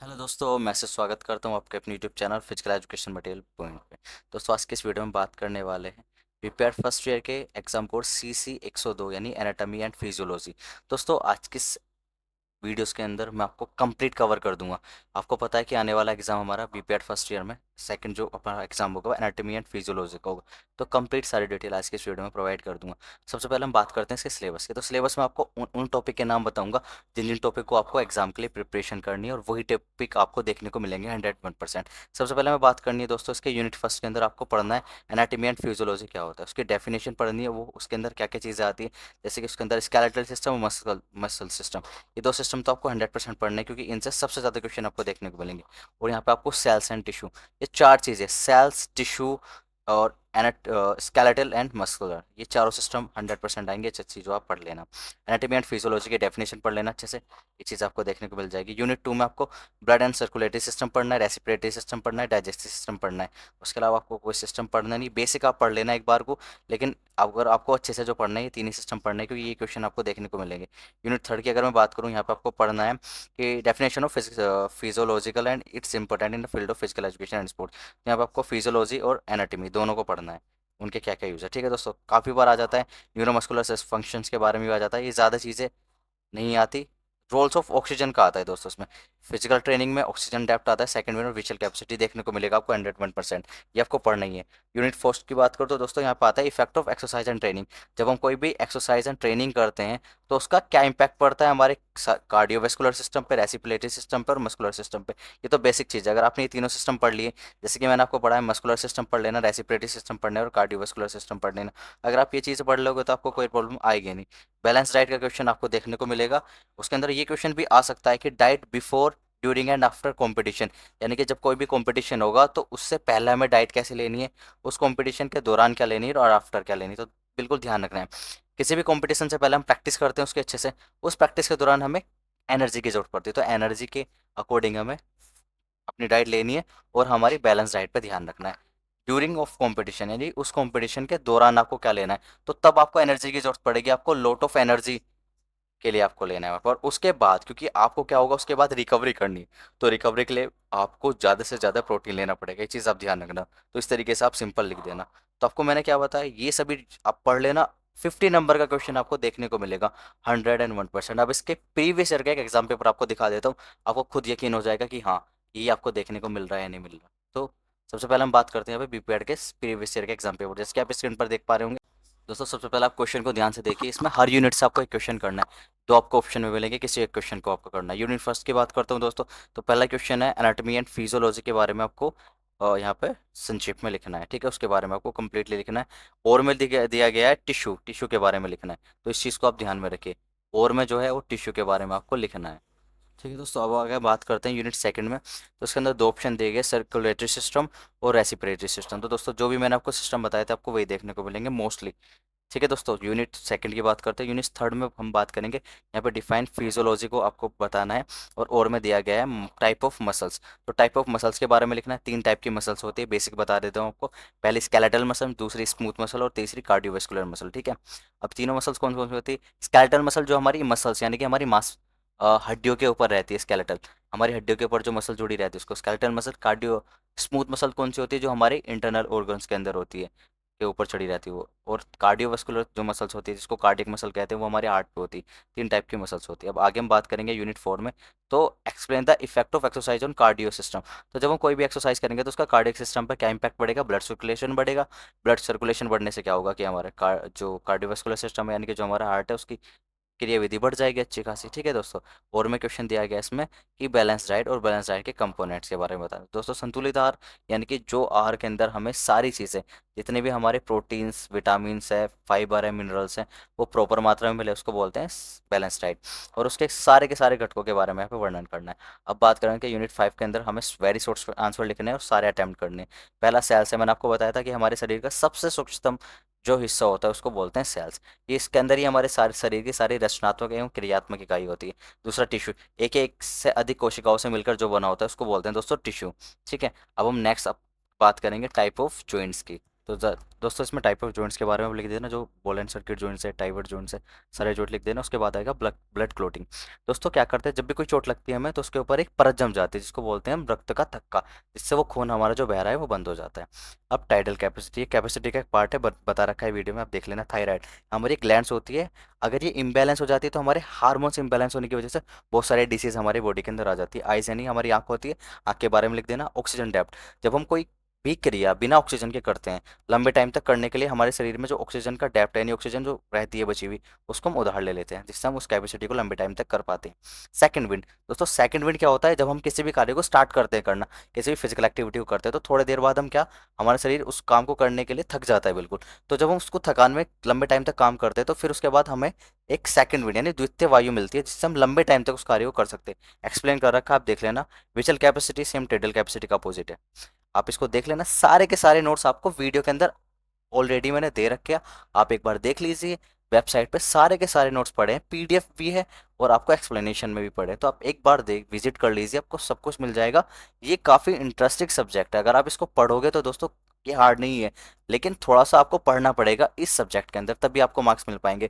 Hello दोस्तों, मैं से स्वागत करता हूँ आपके अपने YouTube channel physical education material point पे। दोस्तों, आज के इस वीडियो में बात करने वाले हैं प्रिपेयर फर्स्ट ईयर के एग्जाम कोर्स CC 102 यानी एनाटॉमी एंड फिजियोलॉजी। दोस्तों, आज की वीडियोस के अंदर मैं आपको कंप्लीट कवर कर दूंगा। आपको पता है कि आने वाला एग्जाम हमारा बीपीएड फर्स्ट ईयर में सेकंड जो अपना एग्जाम होगा एनाटॉमी एंड फिजियोलॉजी का होगा। तो कंप्लीट सारी डिटेल आज के इस वीडियो में प्रोवाइड कर दूंगा। सबसे पहले हम बात करते हैं इसके सिलेबस की। तो सिलेबस में आपको उन टॉपिक के नाम बताऊंगा जिन जिन टॉपिक को आपको एग्जाम के लिए प्रिपरेशन करनी है, और वही टॉपिक आपको देखने को मिलेंगे 101%। सबसे पहले मैं बात करनी है दोस्तों, इसके यूनिट फर्स्ट के अंदर आपको पढ़ना है एनाटॉमी एंड फिजियोलॉजी क्या होता है, उसकी डेफिनेशन पढ़नी है, वो उसके अंदर क्या क्या चीज़ें आती है। जैसे कि उसके अंदर स्केलेटल सिस्टम और मसल मसल सिस्टम, ये दो सिस्टम तो आपको 100% पढ़ने हैं, क्योंकि इनसे सबसे ज़्यादा क्वेश्चन आपको देखने को मिलेंगे। और यहाँ पे आपको सेल्स एंड टिश्यू, ये चार चीज़ें सेल्स, टिश्यू और एनाट स्केलेटल एंड मस्कुलर, ये चारों सिस्टम 100% आएंगे। अच्छी चीज़ आप पढ़ लेना। एनाटॉमी एंड फिजियोलॉजी की डेफिनेशन पढ़ लेना अच्छे से, ये चीज़ आपको देखने को मिल जाएगी। यूनिट 2 में आपको ब्लड एंड सर्कुलेटरी सिस्टम पढ़ना है, रेस्पिरेटरी सिस्टम पढ़ना है, डाइजेस्टिव सिस्टम पढ़ना है। उसके अलावा आपको कोई सिस्टम पढ़ना नहीं, बेसिक आप पढ़ लेना एक बार को। लेकिन अगर आपको अच्छे से जो पढ़ना है, ये तीन ही सिस्टम पढ़ना है, क्योंकि ये क्वेश्चन आपको देखने को मिलेंगे। यूनिट 3 की अगर मैं बात करूँ, यहाँ पे आपको पढ़ना है कि definition of physiological and it's important in the field of physical education and sports. यहाँ पे आपको फिजियोलॉजी और एनाटॉमी दोनों को पढ़ना है, उनके क्या क्या यूज़ है। ठीक है दोस्तों, काफ़ी बार आ जाता है न्यूरोमस्कुलर फंक्शंस के बारे में भी आ जाता है, ये ज़्यादा चीज़ें नहीं आती। रोल्स ऑफ ऑक्सीजन का आता है दोस्तों इसमें। फिजिकल ट्रेनिंग में ऑक्सीजन डेप्थ आता है, सेकंड में विजुअल कैपेसिटी देखने को मिलेगा आपको 101%। ये आपको पढ़ना ही है। यूनिट फर्स्ट की बात करो तो दोस्तों, यहाँ पे आता है effect of exercise and training. जब हम कोई भी एक्सरसाइज एंड ट्रेनिंग करते हैं तो उसका क्या इंपैक्ट पड़ता है हमारे कार्डियोवेस्कुलर सिस्टम पे, रेसिपिलेटरी सिस्टम पे और मस्कुलर सिस्टम पे। ये तो बेसिक चीज़ है। अगर आपने ये तीनों सिस्टम पढ़ लिए, जैसे कि मैंने आपको पढ़ा है, मस्कुलर सिस्टम पढ़ लेना, रेसिपिलेटरी सिस्टम पढ़ना और कार्डियोवेस्कुलर सिस्टम पढ़ लेना। अगर आप ये चीज़ पढ़ लोगे तो आपको कोई प्रॉब्लम आएगी नहीं। बैलेंस डाइट का क्वेश्चन आपको देखने को मिलेगा। उसके अंदर ये क्वेश्चन भी आ सकता है कि diet before, during and after competition, यानी कि जब कोई भी कंपटीशन होगा तो उससे पहले हमें डाइट कैसे लेनी है, उस कंपटीशन के दौरान क्या लेनी है और आफ्टर क्या लेनी है। तो बिल्कुल ध्यान रखना है। किसी भी कंपटीशन से पहले हम प्रैक्टिस करते हैं उसके अच्छे से, उस प्रैक्टिस के दौरान हमें एनर्जी की जरूरत पड़ती है, तो एनर्जी के अकॉर्डिंग हमें अपनी डाइट लेनी है और हमारी बैलेंस डाइट पर ध्यान रखना है। ड्यूरिंग ऑफ कंपटीशन यानी उस कंपटीशन के दौरान आपको क्या लेना है, तो तब आपको एनर्जी की जरूरत पड़ेगी, आपको लॉट ऑफ एनर्जी के लिए आपको लेना है वहाँ पर। और उसके बाद, क्योंकि आपको क्या होगा उसके बाद रिकवरी करनी है, तो रिकवरी के लिए आपको ज़्यादा से ज़्यादा प्रोटीन लेना पड़ेगा, ये चीज़ आप ध्यान रखना। तो इस तरीके से आप सिंपल लिख देना। तो आपको मैंने क्या बताया, ये सभी आप पढ़ लेना। 50 नंबर का क्वेश्चन आपको देखने को मिलेगा 101%। अब इसके प्रीवियस ईयर का एक एग्जाम पेपर आपको दिखा देता हूँ, आपको खुद यकीन हो जाएगा कि हाँ, ये आपको देखने को मिल रहा है या नहीं मिल रहा। तो सबसे पहले हम बात करते हैं बीपीएड के प्रीवियस ईयर के एग्जाम पेपर, जैसे कि आप स्क्रीन पर देख पा रहे होंगे। दोस्तों, सबसे पहले आप क्वेश्चन को ध्यान से देखिए। इसमें हर यूनिट से आपको एक क्वेश्चन करना है। दो आपको ऑप्शन में मिलेंगे, किसी एक क्वेश्चन को आपको करना है। यूनिट फर्स्ट की बात करता हूँ दोस्तों, तो पहला क्वेश्चन है एनाटॉमी एंड फिजियोलॉजी के बारे में आपको यहाँ पे संक्षिप्त में लिखना है। ठीक है, उसके बारे में आपको कंप्लीटली लिखना है। और में दिया गया है टिश्यू, टिश्यू के बारे में लिखना है, तो इस चीज़ को आप ध्यान में रखिए। और में जो है वो टिश्यू के बारे में आपको लिखना है। ठीक है दोस्तों, अब आगे बात करते हैं यूनिट सेकंड में। तो इसके अंदर दो ऑप्शन दिए गए, सर्कुलेटरी सिस्टम और रेसिपिरेटरी सिस्टम। तो दोस्तों, जो भी मैंने आपको सिस्टम बताया था आपको वही देखने को मिलेंगे मोस्टली। ठीक है दोस्तों, यूनिट सेकंड की बात करते हैं। यूनिट थर्ड में हम बात करेंगे, यहाँ पे डिफाइन फिजियोलॉजी को आपको बताना है। और में दिया गया है टाइप ऑफ मसल्स। तो टाइप ऑफ मसल्स के बारे में लिखना है। तीन टाइप की मसल्स होती है, बेसिक बता देता हूँ आपको। पहली स्केलेटल मसल, दूसरी स्मूथ मसल और तीसरी कार्डियोवेस्कुलर मसल। ठीक है, अब तीनों मसल्स कौन कौन सी होती है। स्केलेटल मसल जो हमारी मसल्स यानी कि हमारी मांस हड्डियों के ऊपर रहती है, स्केलेटल हमारी हड्डियों के ऊपर जो मसल जुड़ी रहती है उसको skeletal muscle. Cardio smooth muscle कौन सी होती है, जो हमारे इंटरनल ऑर्गन्स के अंदर होती है, के ऊपर चढ़ी रहती है वो। और कार्डियोवास्कुलर जो मसल्स होती है, जिसको कार्डियक मसल कहते हैं, वो हमारे हार्ट पे होती है। तीन टाइप की मसल्स होती है। अब आगे हम बात करेंगे यूनिट 4 में। तो explain the effect of exercise on cardio system. तो जब हम कोई भी एक्सरसाइज करेंगे तो उसका कार्डियक सिस्टम पर क्या इंपैक्ट पड़ेगा, ब्लड सर्कुलेशन बढ़ेगा। ब्लड सर्कुलेशन बढ़ने से क्या होगा कि हमारे जो कार्डियोवास्कुलर सिस्टम है यानी कि जो हमारा हार्ट है उसकी क्रियाविधि बढ़ जाएगी अच्छी खासी। ठीक है दोस्तों, और में क्वेश्चन दिया गया इसमें कि बैलेंस डाइट और बैलेंस डाइट के कंपोनेंट्स के बारे में बताना। दोस्तों, संतुलित आहार यानी कि जो आहार के अंदर हमें सारी चीज़ें, जितने भी हमारे प्रोटीन्स, विटामिन्स है, फाइबर है, मिनरल्स हैं, वो प्रॉपर मात्रा में मिले, उसको बोलते हैं बैलेंस डाइट। और उसके सारे के सारे घटकों के बारे में यहाँ पे वर्णन करना है। अब बात करेंगे कि यूनिट 5 के अंदर हमें वेरी शॉर्ट आंसर लिखने हैं और सारे अटैम्प्ट करने हैं। पहला सेल्स है। मैंने आपको बताया था कि हमारे शरीर का सबसे सूक्ष्मतम जो हिस्सा होता है उसको बोलते हैं सेल्स। ये इसके अंदर ही हमारे सारे शरीर की सारी रचनात्मक एवं क्रियात्मक इकाई होती है। दूसरा टिश्यू, एक एक से अधिक कोशिकाओं से मिलकर जो बना होता है उसको बोलते हैं दोस्तों टिश्यू। ठीक है, अब हम नेक्स्ट बात करेंगे टाइप ऑफ जॉइंट्स की। तो दोस्तों इसमें टाइप ऑफ जॉइंट्स के बारे में लिख देना, जो बॉल एंड सर्किट जॉइंट्स है, टाइवर्ट जॉइंट्स है, सारे जॉइंट लिख देना। उसके बाद आएगा ब्लड ब्लड क्लोटिंग। दोस्तों क्या करते हैं, जब भी कोई चोट लगती है हमें तो उसके ऊपर एक परत जम जाती है जिसको बोलते हैं हम रक्त का थक्का, जिससे वो खून हमारा जो बह रहा है वो बंद हो जाता है। अब टाइडल कैपेसिटी, कैपेसिटी का एक पार्ट है, बता रखा है वीडियो में, आप देख लेना। थायराइड हमारी ग्लैंड्स होती है, अगर ये इम्बैलेंस हो जाती है तो हमारे हार्मोन्स इम्बैलेंस होने की वजह से बहुत सारे डिसीज हमारी बॉडी के अंदर आ जाती है। आइज यानी हमारी आंख होती है, आंख के बारे में लिख देना। ऑक्सीजन डेप्थ, जब हम कोई भी क्रिया बिना ऑक्सीजन के करते हैं लंबे टाइम तक करने के लिए हमारे शरीर में जो ऑक्सीजन का डेप्थ है यानी ऑक्सीजन जो रहती है बची हुई, उसको हम उधार ले लेते हैं, जिससे हम उस कैपेसिटी को लंबे टाइम तक कर पाते हैं। सेकंड विंड, दोस्तों सेकंड विंड क्या होता है, जब हम किसी भी कार्य को स्टार्ट करते हैं करना, किसी भी फिजिकल एक्टिविटी को करते हैं तो थोड़ी देर बाद हम क्या, हमारा शरीर उस काम को करने के लिए थक जाता है बिल्कुल। तो जब हम उसको थकान में लंबे टाइम तक काम करते हैं तो फिर उसके बाद हमें एक सेकंड विंड यानी द्वितीय वायु मिलती है, जिससे हम लंबे टाइम तक उस कार्य को कर सकते हैं। एक्सप्लेन कर रखा है, आप देख लेना। विचल कैपेसिटी सेम टेडल कैपेसिटी का अपोजिट है, आप इसको देख लेना। सारे के सारे नोट्स आपको वीडियो के अंदर ऑलरेडी मैंने दे रखे हैं, आप एक बार देख लीजिए। वेबसाइट पे सारे के सारे नोट्स पड़े हैं, पीडीएफ भी है और आपको एक्सप्लेनेशन में भी पड़े हैं, तो आप एक बार देख विजिट कर लीजिए, आपको सब कुछ मिल जाएगा। ये काफ़ी इंटरेस्टिंग सब्जेक्ट है, अगर आप इसको पढ़ोगे तो दोस्तों ये हार्ड नहीं है, लेकिन थोड़ा सा आपको पढ़ना पड़ेगा इस सब्जेक्ट के अंदर, तभी आपको मार्क्स मिल पाएंगे।